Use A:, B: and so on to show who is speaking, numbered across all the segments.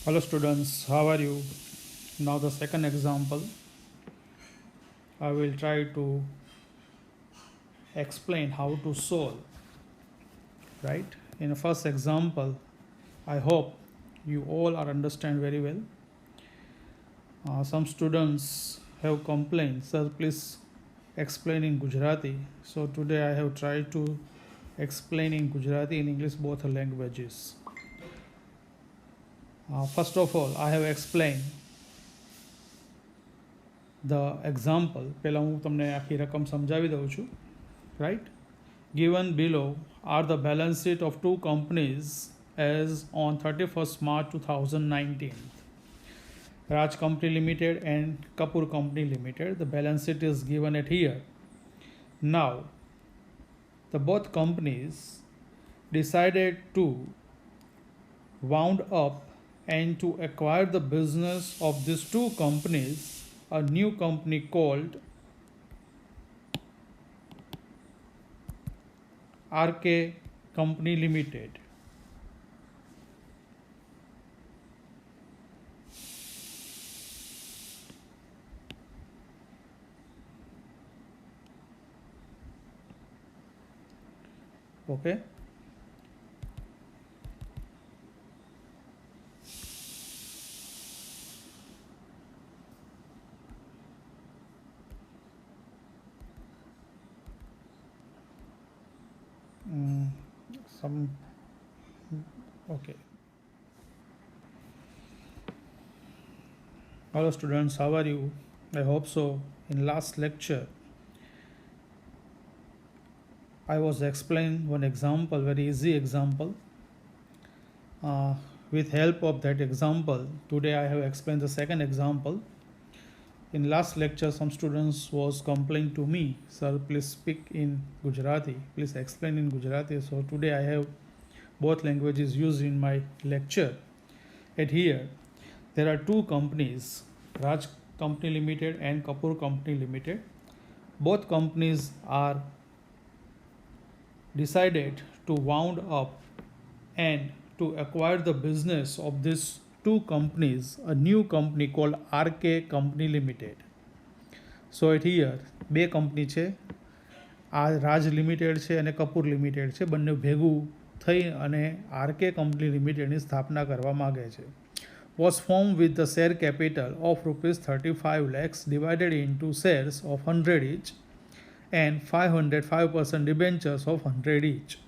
A: Hello students, how are you? Now the second example, I will try to explain how to solve, right? In the first example, I hope you all are understand very well. Some students have complained, sir, please explain in Gujarati. So today I have tried to explain in Gujarati and English both languages. First of all, I have explained the example. પહેલાં હું તમને આખી રકમ સમજાવી દઉં છું, right? Given below are the balance sheet of two companies as on 31st March 2019. Raj Company Limited and Kapoor Company Limited. The balance sheet is given at here. Now, the both companies decided to wound up and to acquire the business of these two companies, a new company called RK Company Limited. Okay. Some okay. Hello students, how are you? I hope so. In last lecture, I was explaining one example, very easy example. With help of that example, today I have explained the second example. In last lecture, some students was complaining to me, sir, please speak in Gujarati, please explain in Gujarati. So today I have both languages used in my lecture. At here, there are two companies, Raj Company Limited and Kapoor Company Limited. Both companies are decided to wound up and to acquire the business of these two companies, a new company called RK Company Limited. So at here બે company છે, આ રાજ limited છે અને કપૂર limited છે, બંને ભેગું થઈ અને આરકે કંપની લિમિટેડની સ્થાપના કરવા માગે છે. Was formed with the share capital of rupees 35 lakhs divided into shares of 100 each and 505% debentures of 100 each.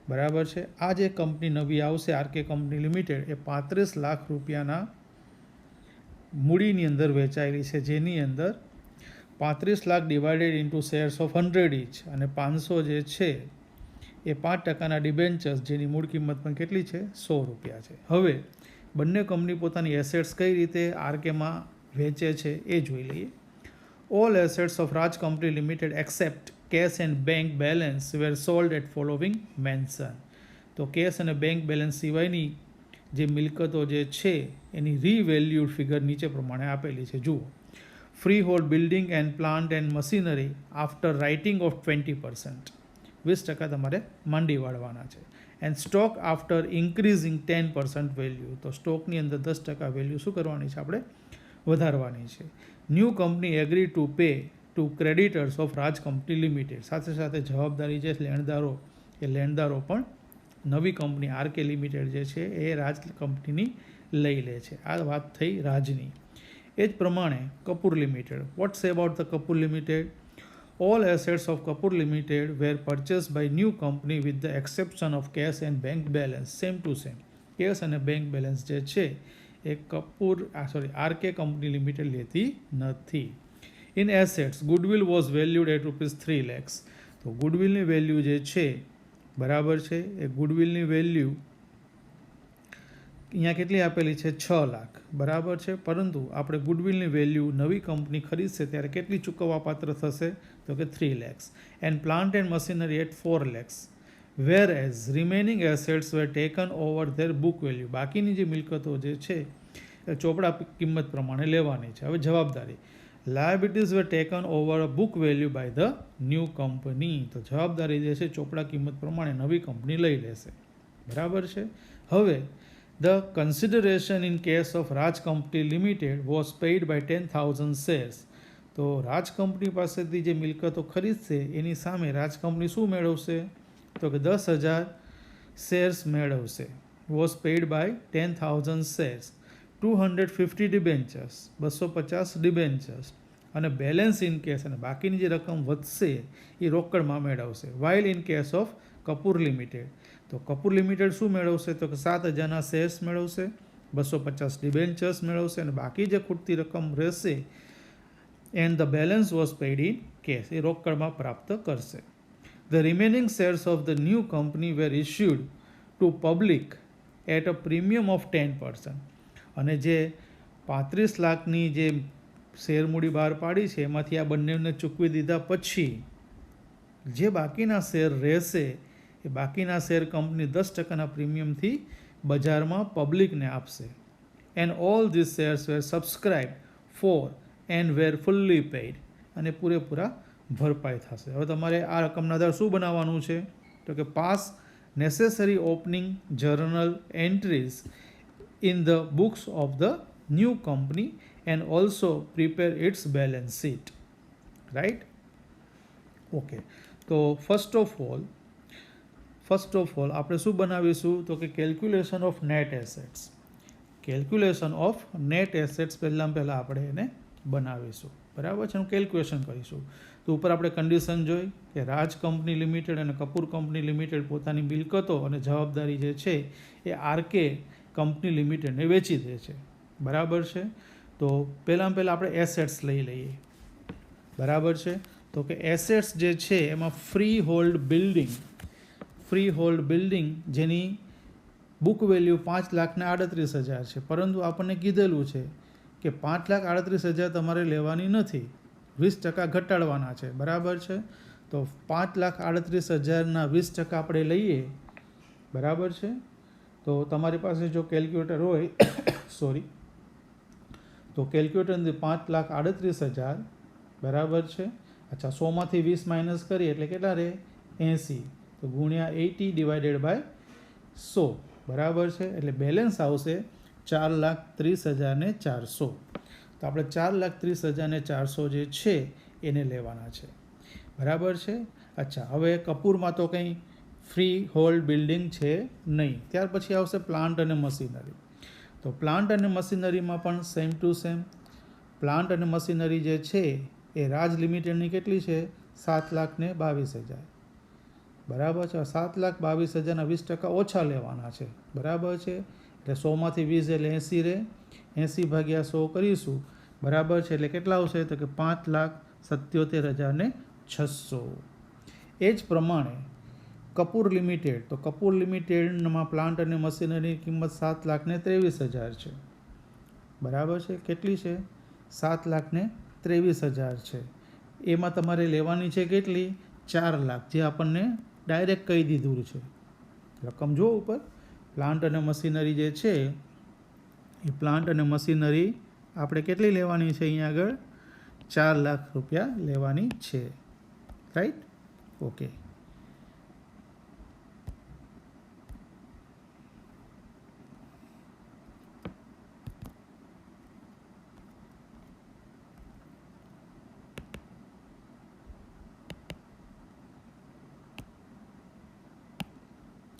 A: બરાબર છે. આ જે કંપની નવી આવશે આરકે કંપની લિમિટેડ એ 35 લાખ રૂપિયાના મૂડીની અંદર વેચાયેલી છે, જેની અંદર 35 lakh divided into shares of 100 each અને 500 જે છે એ 5%ના ડિબેન્ચર્સ, જેની મૂળ કિંમત પણ કેટલી છે? 100 રૂપિયા છે. હવે બંને કંપની પોતાની એસેટ્સ કઈ રીતે આરકેમાં વેચે છે એ જોઈ લઈએ. All assets of Raj Company Limited except cash and bank balance were sold at following mention. તો કેશ અને બેંક બેલેન્સ સિવાયની જે મિલકતો જે છે એની રીવેલ્યુડ ફિગર નીચે પ્રમાણે આપેલી છે. જુઓ, free hold building and plant and machinery after writing of 20%, 20% તમારે માંડી વાળવાના છે. And stock after increasing 10% value, તો સ્ટોકની અંદર 10% વેલ્યુ શું કરવાની છે? આપણે વધારવાની છે. New company agri to pay two creditors of Raj company limited, સાથે સાથે જવાબદારી જે લેણદારો એ લેણદારો પણ નવી કંપની આરકે લિમિટેડ જે છે એ રાજ કંપનીની લઈ લે છે. આ વાત થઈ રાજની. એ જ પ્રમાણે Kapoor limited. What's about the Kapoor limited? All assets of Kapoor Limited were purchased by new company with the exception of cash and bank balance. Same to same. Cash and bank balance જે છે એ આરકે કંપની લિમિટેડ લેતી નથી. In assets, goodwill was valued at rupees 3 lakhs. તો ગુડવિલની value જે છે, બરાબર છે, એ ગુડવિલની value અહીંયા કેટલી આપેલી છે? 6 લાખ. બરાબર છે. પરંતુ આપણે ગુડવિલની વેલ્યુ નવી કંપની ખરીદશે ત્યારે કેટલી ચૂકવવા પાત્ર થશે? તો કે 3 lakhs. And plant and machinery at 4 lakhs. Whereas remaining assets were taken over their book value. બાકીની જે મિલકતો જે છે એ ચોપડા કિંમત પ્રમાણે લેવાની છે. હવે જવાબદારી, liabilities were taken over book value by the new company. તો જવાબદારી જે છે ચોપડા કિંમત પ્રમાણે નવી કંપની લઈ લેશે. બરાબર છે. હવે The consideration in case of Raj Company Limited was paid by 10,000 shares. તો રાજ કંપની પાસેથી જે મિલકતો ખરીદશે એની સામે રાજ કંપની શું મેળવશે? તો કે 10,000 શેર્સ મેળવશે. Was paid by 10,000 shares, 250 debentures, 250 debentures, અને બેલેન્સ ઇન કેશ, અને બાકીની જે રકમ વધશે એ રોકડમાં મેળવશે. While in case of Kapoor limited, તો કપૂર લિમિટેડ શું મેળવશે? તો કે 7,000ના શેર્સ મેળવશે, 250 ડિબેન્ચર્સ મેળવશે, અને બાકી જે ખૂટતી રકમ રહેશે and the balance was paid in cash, એ રોકડમાં પ્રાપ્ત કરશે. The remaining shares of the new company were issued to public at a premium of 10%. અને જે 35 લાખની જે શેર મૂડી બહાર પાડી છે એમાંથી આ બંનેને ચૂકવી દીધા પછી જે બાકીના શેર રહેશે એ બાકીના શેર કંપની 10%ના પ્રીમિયમથી બજારમાં પબ્લિકને આપશે. And all this shares were subscribe for and were fully paid, અને પૂરેપૂરા ભરપાઈ થશે. હવે તમારે આ રકમના આધારે શું બનાવવાનું છે? તો કે pass necessary opening journal entries in the books of the new company and also prepare its balance sheet. Right? Okay, તો ફર્સ્ટ ઓફ ઓલ આપણે શું બનાવીશું? તો કે calculation of net assets. Calculation of net assets પહેલાં આપણે એને બનાવીશું. બરાબર છે? કેલ્ક્યુલેશન કરીશું. તો ઉપર આપણે કન્ડિશન જોઈ કે રાજ કંપની લિમિટેડ અને કપૂર કંપની લિમિટેડ પોતાની મિલકતો અને જવાબદારી જે છે એ આરકે કંપની લિમિટેડને વેચી દે છે. બરાબર છે? તો પહેલાં આપણે એસેટ્સ લઈ લઈએ. બરાબર છે? તો કે એસેટ્સ જે છે એમાં ફ્રી હોલ્ડ બિલ્ડિંગ જેની બુક વેલ્યુ 5,38,000 છે, પરંતુ આપણને કીધેલું છે કે 5,38,000 તમારે લેવાની નથી, 20% ઘટાડવાના છે. બરાબર છે? તો 5,38,000ના 20% આપણે લઈએ. બરાબર છે? તો તમારી પાસે જો કેલ્ક્યુલેટર હોય તો કેલ્ક્યુલેટર 5,38,000 બરાબર છે. અચ્છા, 100માંથી 20 માઇનસ કરીએ એટલે કેટલા રહે? 80. તો ગુણ્યા 80 ડિવાઇડેડ બાય 100. બરાબર છે? એટલે બેલેન્સ આવશે 4,30,400. તો આપણે 4,30,400 જે છે એને લેવાના છે. બરાબર છે? અચ્છા, હવે કપૂરમાં તો કંઈ ફ્રી હોલ્ડ બિલ્ડિંગ છે નહીં. ત્યાર પછી આવશે પ્લાન્ટ અને મશીનરી. તો પ્લાન્ટ અને મશીનરીમાં પણ સેમ ટુ સેમ. પ્લાન્ટ અને મશીનરી જે છે એ રાજ લિમિટેડની કેટલી છે? 7,22,000. બરાબર છે? 7,22,000ના 20% ઓછા લેવાના છે. બરાબર છે? એટલે 100માંથી 20 એટલે 80 રહે. 80 ભાગ્યા 100 કરીશું. બરાબર છે? એટલે કેટલા આવશે? તો કે 5,77,600. એ જ પ્રમાણે કપૂર લિમિટેડ, તો કપૂર લિમિટેડમાં પ્લાન્ટ અને મશીનરીની કિંમત 7,23,000 છે. બરાબર છે? કેટલી છે? 7,23,000 છે. એમાં તમારે લેવાની છે કેટલી? 4 લાખ, જે આપણને ડાયરેક્ટ કહી દીધું છે. રકમ જો ઉપર. પ્લાન્ટ અને મશીનરી જે છે એ પ્લાન્ટ અને મશીનરી આપણે કેટલી લેવાની છે? અહીંયા આગળ 4 લાખ રૂપિયા લેવાની છે. રાઈટ? ઓકે.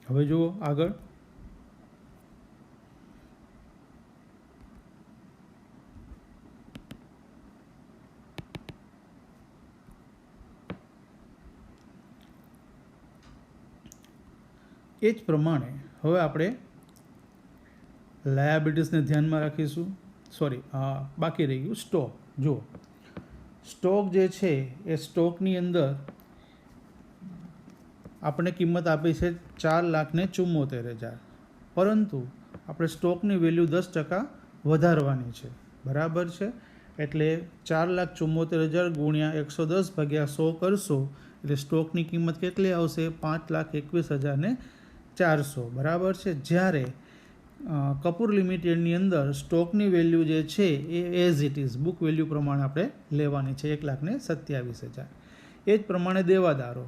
A: હવે જુઓ આગળ. એ જ પ્રમાણે હવે આપણે લાયાબિલિટીસને ધ્યાનમાં રાખીશું. બાકી રહી ગયું સ્ટોક. જુઓ, સ્ટોક જે છે એ સ્ટોકની અંદર આપણે કિંમત આપી છે 4,74,000, પરંતુ આપણે સ્ટોકની વેલ્યુ 10% વધારવાની છે. બરાબર છે? એટલે 4,74,000 ગુણ્યા 110 ભાગ્યા 100 કરશો એટલે સ્ટોકની કિંમત કેટલી આવશે? 5,21,400. બરાબર છે? જ્યારે કપૂર લિમિટેડની અંદર સ્ટોકની વેલ્યુ જે છે એ as it is book value પ્રમાણે આપણે લેવાની છે, 1,27,000. એ જ પ્રમાણે દેવાદારો.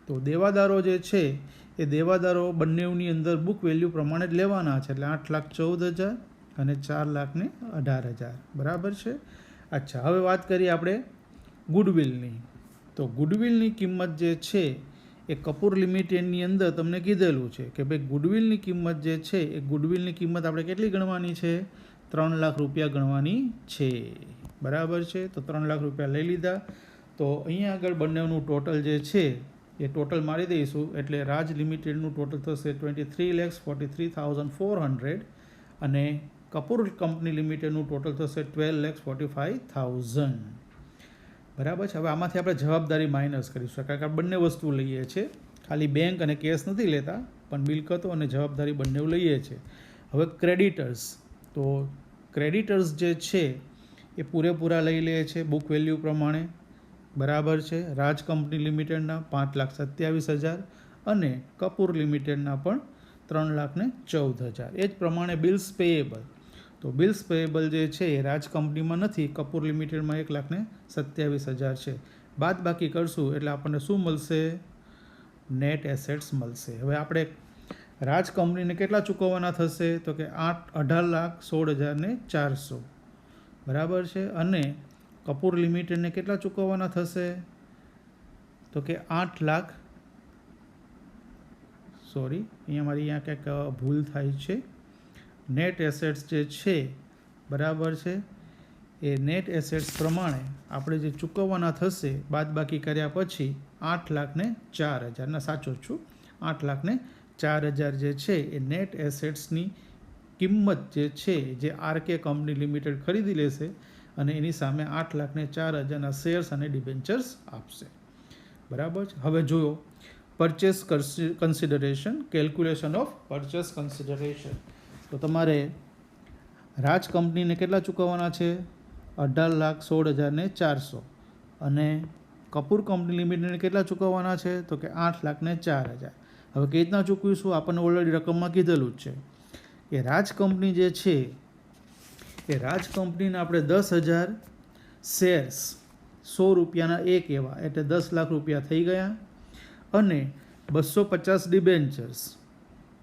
A: તો દેવાદારો જે છે એ એ દેવાદારો બંનેની અંદર બુક વેલ્યુ પ્રમાણે જ લેવાના છે, એટલે 8,14,000 અને 4,18,000 બરાબર છે. અચ્છા, હવે વાત કરીએ આપણે ગુડવિલની. તો ગુડવિલની કિંમત જે છે એ કપૂર લિમિટેડની અંદર તમને કીધેલું છે કે ભાઈ ગુડવિલની કિંમત જે છે એ ગુડવિલની કિંમત આપણે કેટલી ગણવાની છે? 3 લાખ રૂપિયા ગણવાની છે. બરાબર છે. તો 3 લાખ રૂપિયા લઈ લીધા. તો અહીંયા આગળ બંનેનું ટોટલ જે છે એ ટોટલ મારી દઈશું, એટલે રાજ લિમિટેડનું ટોટલ થશે 23,43,400 અને કપૂર કંપની લિમિટેડનું ટોટલ થશે 12,45,000. બરાબર છે. હવે આમાંથી આપણે જવાબદારી માઇનસ કરીશું, કારણ કે બંને વસ્તુ લઈએ છીએ, ખાલી બેંક અને કેશ નથી લેતા, પણ મિલકતો અને જવાબદારી બંને લઈએ છીએ. હવે ક્રેડિટર્સ, તો ક્રેડિટર્સ જે છે એ પૂરેપૂરા લઈ લે છે બુક વેલ્યુ પ્રમાણે. બરાબર છે. રાજ કંપની લિમિટેડના 5,27,000 અને કપૂર લિમિટેડના પણ 3,14,000. એ જ પ્રમાણે બિલ્સ પેયેબલ, તો બિલ્સ પેયેબલ જે છે એ રાજ કંપનીમાં નથી, કપૂર લિમિટેડમાં 1,27,000 છે. બાદ બાકી કરશું એટલે આપણને શું મળશે? નેટ એસેટ્સ મળશે. હવે આપણે રાજ કંપનીને કેટલા ચૂકવવાના થશે? તો કે 18,16,400 બરાબર છે. અને કપૂર લિમિટેડને કેટલા ચૂકવવાના થશે? તો કે 8,00,000 સોરી, અહીંયા ક્યાંક ભૂલ થાય છે. નેટ એસેટ્સ જે છે બરાબર છે, એ નેટ એસેટ્સ પ્રમાણે આપણે જે ચૂકવવાના થશે બાદ બાકી કર્યા પછી 8,04,000, ના સાચો છું, 8,04,000 જે છે એ નેટ એસેટ્સની કિંમત જે છે જે આરકે કંપની લિમિટેડ ખરીદી લેશે અને એની સામે 8,04,000ના શેર્સ અને ડિબેન્ચર્સ આપશે. બરાબર છે. હવે જોયો purchase consideration, calculation of purchase consideration. તો તમારે રાજ કંપનીને કેટલા ચૂકવવાના છે? 18,16,400 અને કપૂર કંપની લિમિટેડને કેટલા ચૂકવવાના છે? તો કે 8,04,000. હવે કઈ રીતના ચૂકવીશું? આપણને ઓલરેડી રકમમાં કીધેલું જ છે કે રાજ કંપની જે છે એ રાજ કંપનીને આપણે 10,000 શેર્સ 100 રૂપિયાના એક એવા, એટલે 10 લાખ રૂપિયા થઈ ગયા, અને 250 ડિબેન્ચર્સ.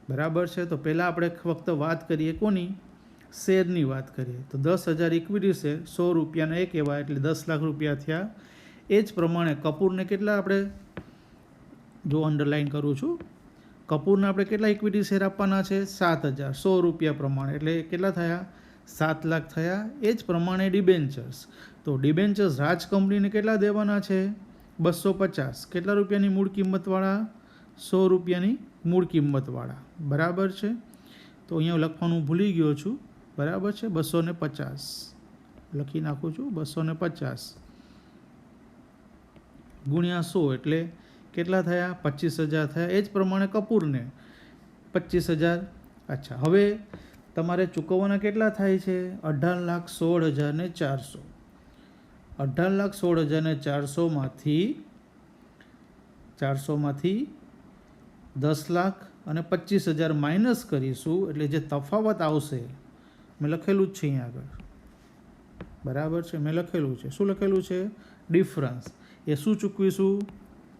A: બરાબર છે. તો પહેલાં આપણે ફક્ત વાત કરીએ કોની? શેરની વાત કરીએ. તો 10,000 ઇક્વિટી શેર 100 રૂપિયાના એક એવા, એટલે 10 લાખ રૂપિયા થયા. એ જ પ્રમાણે કપૂરને કેટલા આપણે, જો અંડરલાઇન કરું છું, કપૂરને આપણે કેટલા ઇક્વિટી શેર આપવાના છે? 7,000 100 રૂપિયા પ્રમાણે, એટલે કેટલા થયા? 7 લાખ થયા. એ જ પ્રમાણે ડિબેન્ચર્સ, તો ડિબેન્ચર્સ રાજ કંપનીને કેટલા દેવાના છે? 250. કેટલા રૂપિયાની મૂળ કિંમતવાળા? 100 રૂપિયાની મૂળ કિંમતવાળા. બરાબર છે. તો અહીંયા લખવાનું ભૂલી ગયો છું. બરાબર છે. 250 લખી નાખું છું. 250 ગુણ્યા 100 એટલે કેટલા થયા? 25,000 થયા. એ જ પ્રમાણે કપૂરને 25,000. અચ્છા, હવે તમારે ચૂકવવાના કેટલા થાય છે? 18,16,400. 18,16,400માંથી 10 લાખ અને 25,000 માઇનસ કરીશું, એટલે જે તફાવત આવશે મેં લખેલું જ છે અહીંયા આગળ. બરાબર છે. મેં લખેલું છે. શું લખેલું છે? ડિફરન્સ. એ શું ચૂકવીશું?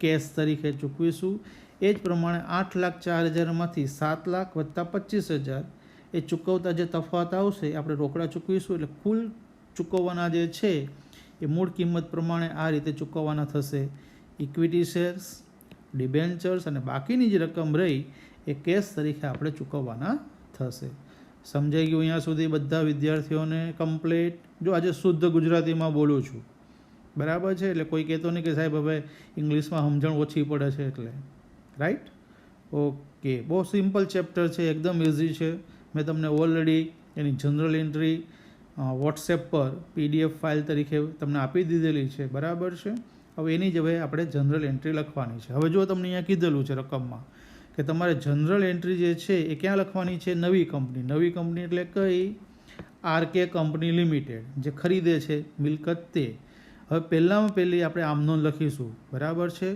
A: કેશ તરીકે ચૂકવીશું. એ જ પ્રમાણે 8,04,000માંથી 7 લાખ વત્તા 25,000 એ ચૂકવતા જે તફાવત આવશે આપણે રોકડા ચૂકવીશું, એટલે કુલ ચૂકવવાના જે છે એ મૂળ કિંમત પ્રમાણે આ રીતે ચૂકવવાના થશે. ઇક્વિટી શેર્સ, ડિબેન્ચર્સ અને બાકીની જે રકમ રહી એ કેશ તરીકે આપણે ચૂકવવાના થશે. સમજાઈ ગયું અહીંયા સુધી બધા વિદ્યાર્થીઓને કમ્પ્લીટ? જો આજે શુદ્ધ ગુજરાતીમાં બોલું છું. બરાબર છે. એટલે કોઈ કહેતો નહીં કે સાહેબ હવે ઇંગ્લિશમાં સમજણ ઓછી પડે છે એટલે. રાઈટ? ઓકે. બહુ સિમ્પલ ચેપ્ટર છે, એકદમ ઇઝી છે. મેં તમને ઓલરેડી એની જનરલ એન્ટ્રી વોટ્સએપ પર PDF ફાઇલ તરીકે તમને આપી દીધેલી છે. બરાબર છે. હવે એની જ હવે આપણે જનરલ એન્ટ્રી લખવાની છે. હવે જો તમને અહીંયા કીધેલું છે રકમમાં કે તમારે જનરલ એન્ટ્રી જે છે એ ક્યાં લખવાની છે? નવી કંપની. નવી કંપની એટલે કઈ? આરકે કંપની લિમિટેડ, જે ખરીદે છે મિલકત તે. હવે પહેલામાં પહેલી આપણે આમ નોંધ લખીશું. બરાબર છે.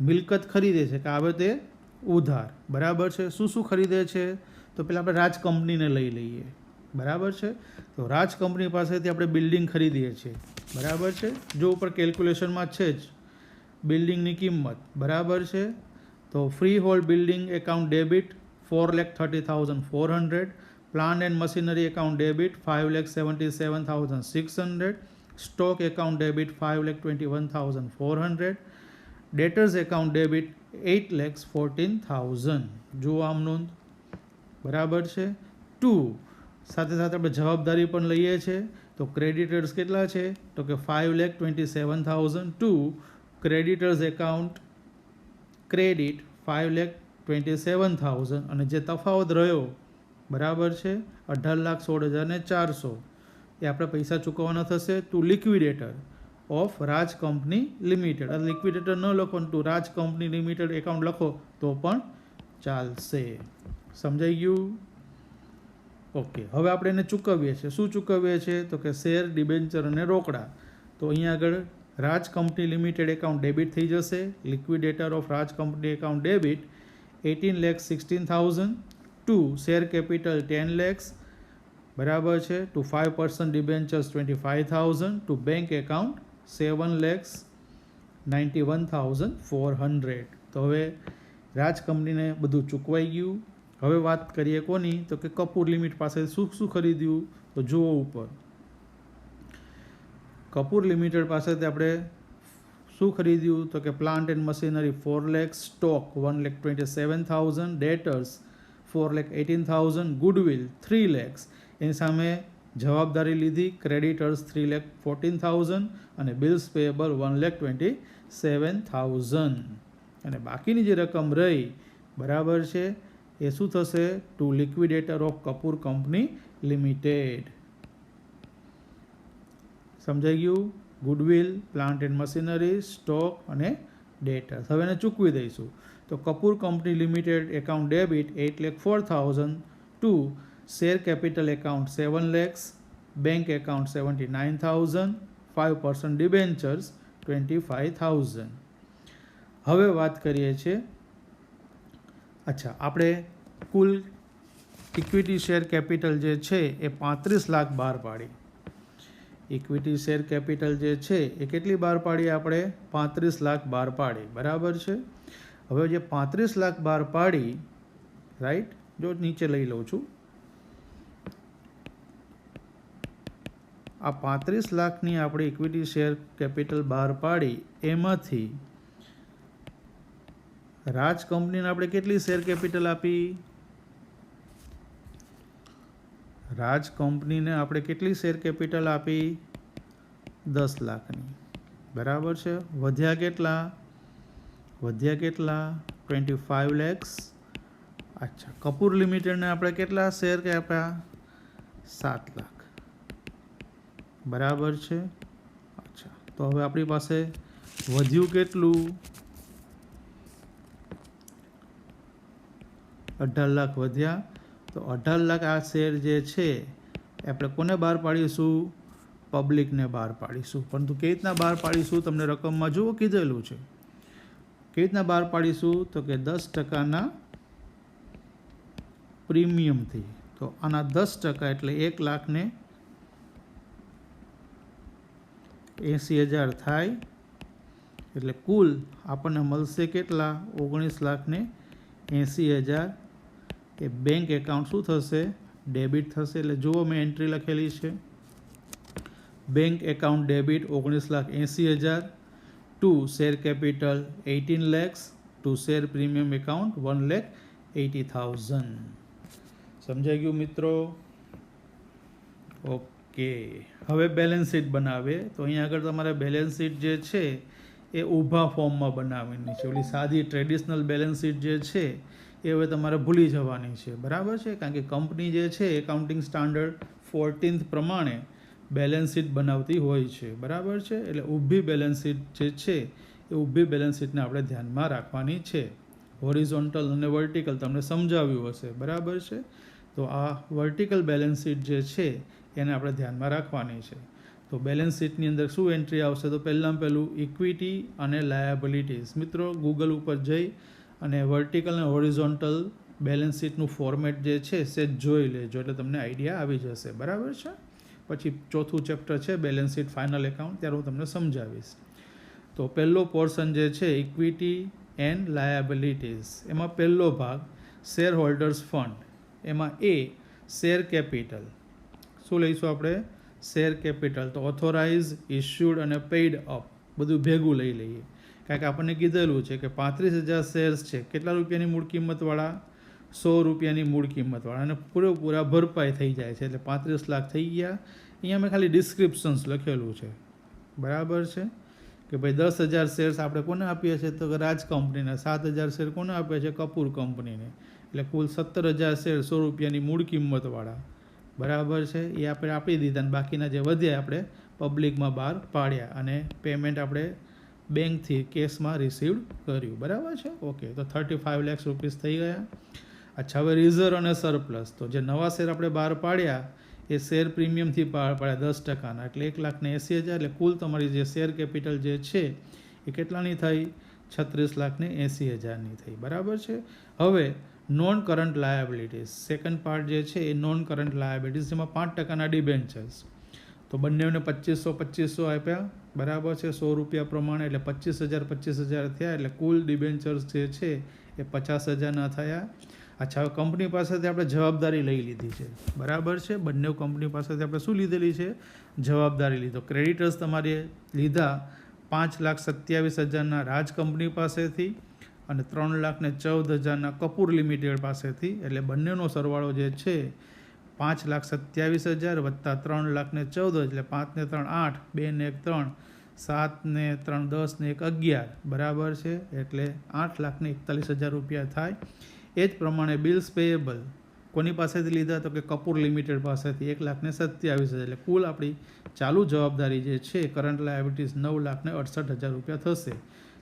A: મિલકત ખરીદે છે કે આવે તે ઉધાર. બરાબર છે. શું શું ખરીદે છે? તો પહેલાં આપણે રાજ કંપનીને લઈ લઈએ. બરાબર છે. તો રાજ કંપની પાસેથી આપણે બિલ્ડિંગ ખરીદીએ છીએ. બરાબર છે. જો ઉપર કેલ્ક્યુલેશનમાં છે જ બિલ્ડિંગની કિંમત. બરાબર છે. તો free hold building account debit 4,30,400, plant and machinery account debit 5,77,600, stock account debit 5,21,400, ડેટર્સ account debit 8,14,000. જુઓ આમ નોંધ, બરાબર છે. 2 સાથે સાથે આપણે જવાબદારી પણ લઈએ છીએ, તો ક્રેડિટર્સ કેટલા છે, તો કે 5,27,000. ક્રેડિટર્સ એકાઉન્ટ ક્રેડિટ 5,27,000 અને જે તફાવત રહ્યો, બરાબર છે, 18,16,400 એ આપણે પૈસા ચૂકવવાના થશે to liquidator of Raj company limited. આ લિક્વિડેટર ન લખો, to Raj company limited account લખો તો પણ ચાલશે. સમજાઈ ગયું? ઓકે. હવે આપણે એને ચૂકવીએ છીએ. શું ચૂકવીએ છીએ? તો કે શેર, ડિબેન્ચર અને રોકડા. તો અહીંયા આગળ Raj company limited account debit થઈ જશે. Liquidator of Raj company account debit 18,16,000. To share capital 10 lakhs, બરાબર છે. To 5% debentures 25,000. To bank account 7,91,400. તો હવે રાજ કંપનીને બધું ચૂકવાઈ ગયું. હવે વાત કરીએ કોની? તો કે કપૂર લિમિટ પાસે શું શું ખરીદ્યું? તો જુઓ ઉપર, કપૂર લિમિટેડ પાસેથી આપણે શું ખરીદ્યું? તો કે plant and machinery 4 lakhs, stock 1,27,000, ડેટર્સ 4,18,000, goodwill 3 lakhs. એની સામે જવાબદારી લીધી, ક્રેડિટર્સ 3,14,000 અને બિલ્સ પેએબલ 1,27,000. અને બાકીની જે રકમ રહી, બરાબર છે, એ શું થશે? To liquidator of Kapoor company limited. સમજાઈ ગયું? Goodwill, plant and machinery, stock અને ડેટર્સ. હવે એને ચૂકવી દઈશું. તો Kapoor company limited account debit 8,04,000. To share capital account 7 lakhs, bank account 79,000, 5% debentures 25,000. હવે વાત કરીએ છીએ, અચ્છા, આપણે કુલ ઇક્વિટી શેર કેપિટલ જે છે એ 35 લાખ બહાર પાડી. ઇક્વિટી શેર કેપિટલ જે છે એ કેટલી બહાર પાડી? આપણે 35 લાખ બહાર પાડી, બરાબર છે. હવે જે 35 લાખ બહાર પાડી, રાઈટ, જો નીચે લઈ લઉં છું, આ 35 લાખની આપણે ઇક્વિટી શેર કેપિટલ બહાર પાડી, એમાંથી રાજ કંપનીને આપણે કેટલી શેર કેપિટલ આપી? રાજ કંપનીને આપણે કેટલી શેર કેપિટલ આપી? 10 લાખની, બરાબર છે. વધ્યા કેટલા? 25 lakhs. અચ્છા, કપૂર લિમિટેડને આપણે કેટલા શેર આપ્યા? 7 લાખ, બરાબર છે. અચ્છા, તો હવે આપણી પાસે વધ્યું કેટલું? 18 લાખ વધ્યા. તો 18 લાખ આ શેર જે છે એ આપણે કોને બહાર પાડીશું? પબ્લિકને બહાર પાડીશું. પરંતુ કેવી રીતના બહાર પાડીશું? તમને રકમમાં જુઓ કીધેલું છે. કેવી રીતના બહાર પાડીશું? તો કે 10% પ્રીમિયમથી. તો આના 10% એટલે 1,80,000 થાય. એટલે કુલ આપણને મળશે કેટલા? 19,80,000. એ બેંક એકાઉન્ટ શું થશે? ડેબિટ થશે. એટલે જુઓ મેં એન્ટ્રી લખેલી છે, bank account debit 19,80,000. Two share capital 18 lakhs. Two share premium account 1,80,000. સમજાઈ ગયું મિત્રો? ઓકે. હવે બેલેન્સ શીટ બનાવે. તો અહીંયા આગળ તમારે બેલેન્સ શીટ જે છે એ ઊભા ફોર્મમાં બનાવવાની છે. ઓલી સાદી ટ્રેડિશનલ બેલેન્સ શીટ જે છે એ હવે તમારે ભૂલી જવાની છે, બરાબર છે. કારણ કે કંપની જે છે એકાઉન્ટિંગ સ્ટાન્ડર્ડ 14th પ્રમાણે બેલેન્સ શીટ બનાવતી હોય છે, બરાબર છે. એટલે ઊભી બેલેન્સ શીટ જે છે એ ઊભી બેલેન્સ શીટને આપણે ધ્યાનમાં રાખવાની છે. હોરિઝોન્ટલ અને વર્ટિકલ તમને સમજાવ્યું હશે, બરાબર છે. તો આ વર્ટિકલ બેલેન્સ શીટ જે છે એને આપણે ધ્યાનમાં રાખવાની છે. તો બેલેન્સ શીટની અંદર શું એન્ટ્રી આવશે? તો પહેલું ઇક્વિટી અને લાયબિલિટીઝ. મિત્રો ગૂગલ ઉપર જઈ અને વર્ટિકલ અને હોરિઝોન્ટલ બેલેન્સ શીટનું ફોર્મેટ જે છે સેજ જોઈ લેજો, એટલે તમને આઈડિયા આવી જશે, બરાબર છે. પછી ચોથું ચેપ્ટર છે બેલેન્સ શીટ ફાઇનલ એકાઉન્ટ, ત્યારે હું તમને સમજાવીશ. તો પહેલો પોર્શન જે છે ઇક્વિટી એન્ડ લાયબિલિટીઝ. એમાં પહેલો ભાગ શેર હોલ્ડર્સ ફંડ, એમાં એ શેર કેપિટલ. શું લઈશું આપણે? Share capital. તો ઓથોરાઇઝ, ઇસ્યુડ અને પેઇડ અપ બધું ભેગું લઈ લઈએ. કારણ કે આપણને કીધેલું છે કે 35,000 શેર્સ છે. કેટલા રૂપિયાની મૂળ કિંમતવાળા? 100 રૂપિયાની મૂળ કિંમતવાળા. અને પૂરેપૂરા ભરપાઈ થઈ જાય છે, એટલે 35 લાખ થઈ ગયા. અહીંયા મેં ખાલી ડિસ્ક્રિપ્શન્સ લખેલું છે, બરાબર છે, કે ભાઈ 10,000 શેર્સ આપણે કોને આપીએ છીએ? તો રાજ કંપનીને. 7,000 શેર કોને આપીએ છીએ? કપૂર કંપનીને. એટલે કુલ 17,000 શેર 100 રૂપિયાની મૂળ કિંમતવાળા, બરાબર છે, એ આપણે આપી દીધા. અને બાકીના જે વધ્યા આપણે પબ્લિકમાં બહાર પાડ્યા અને પેમેન્ટ આપણે બેંકથી કેશમાં રિસીવડ કર્યું, બરાબર છે. ઓકે, તો 35 લાખ રૂપીસ થઈ ગયા. અચ્છા, હવે રિઝર્વ અને સરપ્લસ. તો જે નવા શેર આપણે બહાર પાડ્યા એ શેર પ્રીમિયમથી બહાર પાડ્યા 10%, એટલે 1,80,000. એટલે કુલ તમારી જે શેર કેપિટલ જે છે એ કેટલાની થઈ? 36,80,000ની થઈ, બરાબર છે. હવે non current liabilities, second part જે છે એ નોન કરંટ લાયબિલિટીઝ, જેમાં 5%ના ડિબેન્ચર્સ. તો બંનેને 2500 આપ્યા, બરાબર છે, 100 રૂપિયા પ્રમાણે. એટલે 25,000 થયા. એટલે કુલ ડિબેન્ચર્સ જે છે એ 50,000ના થયા. અચ્છા, હવે કંપની પાસેથી આપણે જવાબદારી લઈ લીધી છે, બરાબર છે. બંને કંપની પાસેથી આપણે શું લીધેલી છે? જવાબદારી લીધો. ક્રેડિટર્સ તમારે લીધા 5,27,000ના રાજ કંપની પાસેથી અને 3,14,000ના કપૂર લિમિટેડ પાસેથી. એટલે બંનેનો સરવાળો જે છે 5,27,000 વત્તા 3,14,000, એટલે 5 ને 3 8, 2 ને 1 3, 7 ને 3 10 ને 1 11, બરાબર છે. એટલે 8,41,000 રૂપિયા થાય. એ જ પ્રમાણે બિલ્સ પેયેબલ કોની પાસેથી લીધા? તો કે કપૂર લિમિટેડ પાસેથી 1,27,000. એટલે કુલ આપણી ચાલુ જવાબદારી જે છે કરંટ લાયબિલિટીઝ 9,68,000 રૂપિયા થશે.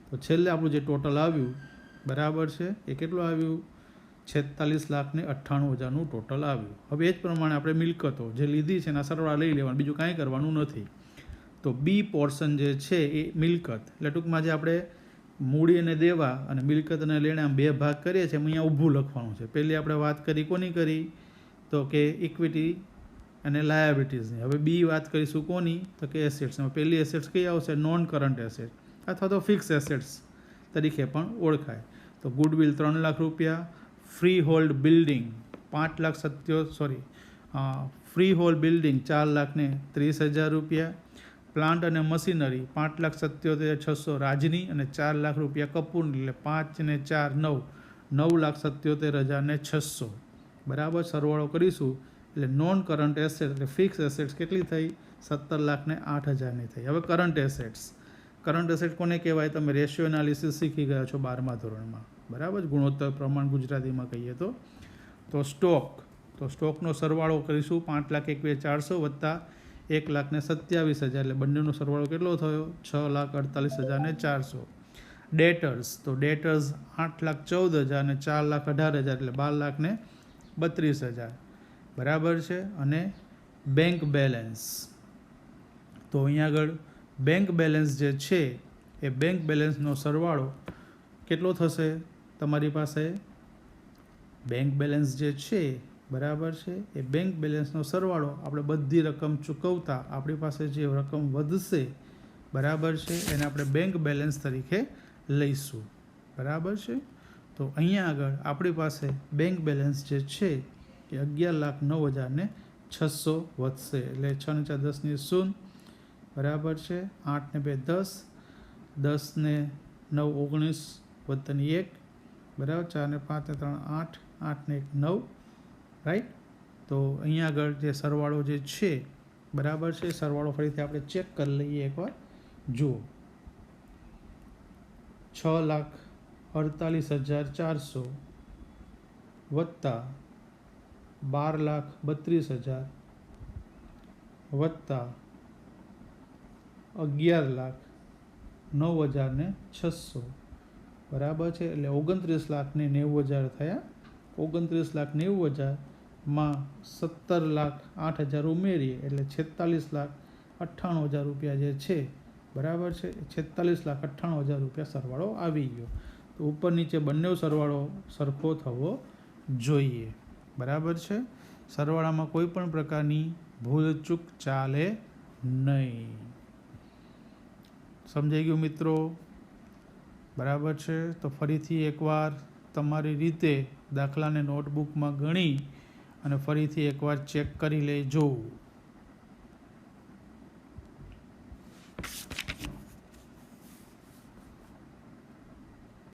A: તો છેલ્લે આપણું જે ટોટલ આવ્યું, બરાબર છે, એ કેટલું આવ્યું? 46,98,000નું ટોટલ આવ્યું. હવે એ જ પ્રમાણે આપણે મિલકતો જે લીધી છે એના સરવાળા લઈ લેવાનું, બીજું કાંઈ કરવાનું નથી. તો બી પોર્શન જે છે એ મિલકત, એટલે ટૂંકમાં જે આપણે મૂડી અને દેવા અને મિલકત અને લેણા આમ બે ભાગ કરીએ છીએ, એમ અહીંયા ઊભું લખવાનું છે. પહેલી આપણે વાત કરી કોની કરી? તો કે ઇક્વિટી અને લાયબિલિટીઝની. હવે બી વાત કરીશું કોની? તો કે એસેટ્સમાં. પહેલી એસેટ્સ કઈ આવશે? નોન કરંટ એસેટ અથવા તો ફિક્સ એસેટ્સ તરીકે પણ ઓળખાય. તો ગુડવિલ 3 લાખ રૂપિયા, ફ્રી હોલ્ડ બિલ્ડિંગ 4,30,000 રૂપિયા, પ્લાન્ટ અને મશીનરી 5,77,600 રાજની અને 4 લાખ રૂપિયા કપૂરની. એટલે 5 ને 4 9,77,600, બરાબર. સરવાળો કરીશું એટલે નોન કરંટ એસેટ એટલે ફિક્સ એસેટ્સ કેટલી થઈ? 17,08,000ની થઈ. હવે કરંટ એસેટ્સ. કરંટ એસેટ કોને કહેવાય? તમે રેશિયો એનાલિસિસ શીખી ગયા છો 12મા ધોરણમાં, બરાબર. ગુણોત્તર પ્રમાણ ગુજરાતીમાં કહીએ તો સ્ટોક. તો સ્ટોકનો સરવાળો કરીશું 5,21,400 વત્તા 1,27,000. એટલે બંનેનો સરવાળો કેટલો થયો? 6,48,400. ડેટર્સ. તો ડેટર્સ 8,14,000 અને 4,18,000, એટલે 12,32,000, બરાબર છે. અને બેંક બેલેન્સ. તો અહીંયા આગળ બેંક બેલેન્સ જે છે એ બેંક બેલેન્સનો સરવાળો કેટલો થશે? તમારી પાસે બેંક બેલેન્સ જે છે, બરાબર છે, એ બેંક બેલેન્સનો સરવાળો આપણે બધી રકમ ચૂકવતા આપણી પાસે જે રકમ વધશે, બરાબર છે, એને આપણે બેંક બેલેન્સ તરીકે લઈશું, બરાબર છે. તો અહીંયા આગળ આપણી પાસે બેંક બેલેન્સ જે છે એ 11,09,600 વધશે. એટલે 6 ને 4 10 ની 0, બરાબર છે. 8 ને 2 10, 10 ને 9 19 વત્તાની 1, બરાબર. 4 ને 5 ને 3 8, 8 ને 1 9, રાઈટ. તો અહીંયા આગળ જે સરવાળો જે છે, બરાબર છે, સરવાળો ફરીથી આપણે ચેક કરી લઈએ એકવાર. જુઓ, 6,48,400 વત્તા 12,32,000 વત્તા 11,09,600, બરાબર છે. એટલે 29,90,000 થયા. 29,90,000માં 17,08,000 ઉમેરીએ એટલે 46,98,000 રૂપિયા જે છે, બરાબર છે, 46,98,000 રૂપિયા સરવાળો આવી ગયો. તો ઉપર નીચે બંને સરવાળો સરખો થવો જોઈએ, બરાબર છે. સરવાળામાં કોઈ પણ પ્રકારની ભૂલચૂક ચાલે નહીં. સમજાઈ ગયું મિત્રો? બરાબર છે. તો ફરીથી એકવાર તમારી રીતે દાખલાને નોટબુકમાં ગણી અને ફરીથી એકવાર ચેક કરી લેજો.